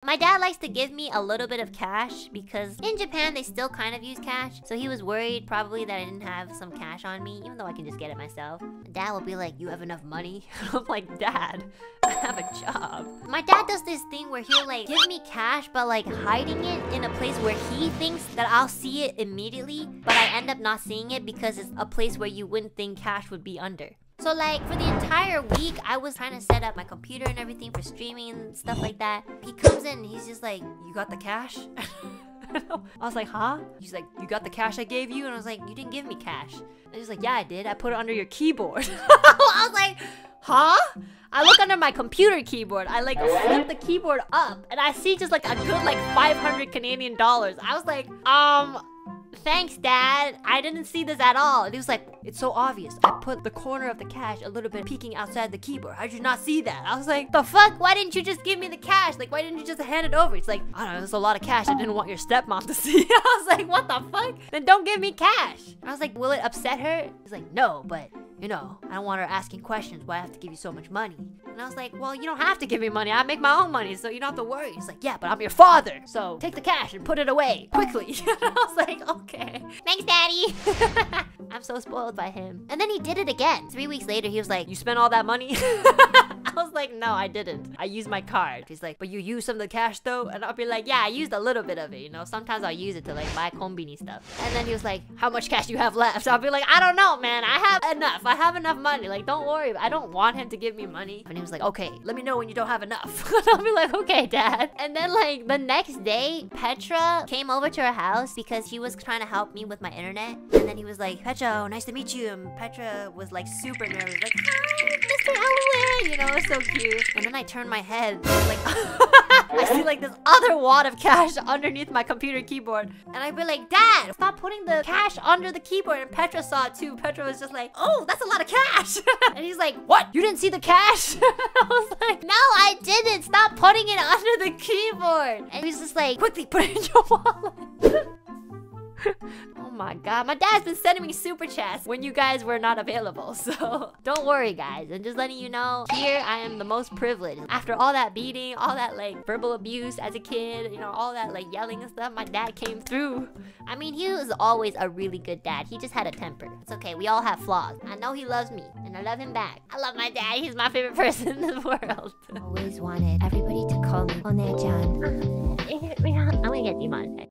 My dad likes to give me a little bit of cash because in Japan they still kind of use cash. So he was worried probably that I didn't have some cash on me, even though I can just get it myself. Dad will be like, you have enough money? I'm like, Dad, I have a job. My dad does this thing where he'll like give me cash but like hiding it in a place where he thinks that I'll see it immediately, but I end up not seeing it because it's a place where you wouldn't think cash would be under. So like for the entire week, I was trying to set up my computer and everything for streaming and stuff like that. He comes in and he's just like, you got the cash? I was like, huh? He's like, you got the cash I gave you? And I was like, you didn't give me cash. And he's like, yeah, I did. I put it under your keyboard. I was like, huh? I look under my computer keyboard. I like flip the keyboard up and I see just like a good like 500 Canadian dollars. I was like, thanks, Dad. I didn't see this at all. And he was like, it's so obvious. I put the corner of the cash a little bit peeking outside the keyboard. How did you not see that? I was like, the fuck? Why didn't you just give me the cash? Like, why didn't you just hand it over? He's like, I don't know, there's a lot of cash I didn't want your stepmom to see. I was like, what the fuck? Then don't give me cash. I was like, will it upset her? He's like, no, but you know, I don't want her asking questions why I have to give you so much money. And I was like, well, you don't have to give me money. I make my own money, so you don't have to worry. He's like, yeah, but I'm your father. So take the cash and put it away quickly. I was like, okay. Thanks, Daddy. I'm so spoiled by him. And then he did it again. 3 weeks later, he was like, you spent all that money? I was like, no, I didn't. I used my card. He's like, but you used some of the cash though? And I'll be like, yeah, I used a little bit of it, you know? Sometimes I'll use it to like buy konbini stuff. And then he was like, how much cash do you have left? So I'll be like, I don't know, man. I have enough. I have enough money. Like, don't worry. I don't want him to give me money. And he was like, okay, let me know when you don't have enough. And I'll be like, okay, Dad. And then like the next day, Petra came over to our house because she was trying to help me with my internet. And then he was like, Petra, nice to meet you. And Petra was like super nervous. Like, hi, Mr. Elway. You know, it was so cute. And then I turned my head. And like, I see like this other wad of cash underneath my computer keyboard. And I'd be like, Dad, stop putting the cash under the keyboard. And Petra saw it too. Petra was just like, oh, that's a lot of cash. And he's like, what? You didn't see the cash? I was like, no, I didn't. Stop putting it under the keyboard. And he's just like, quickly put it in your wallet. Oh my god, my dad's been sending me super chats when you guys were not available, so don't worry guys. I'm just letting you know, here I am the most privileged. After all that beating, all that like verbal abuse as a kid, you know, all that like yelling and stuff, my dad came through. I mean, he was always a really good dad. He just had a temper. It's okay, we all have flaws. I know he loves me, and I love him back. I love my dad, he's my favorite person in the world. I always wanted everybody to call me Onechan. I'm gonna get demonetized.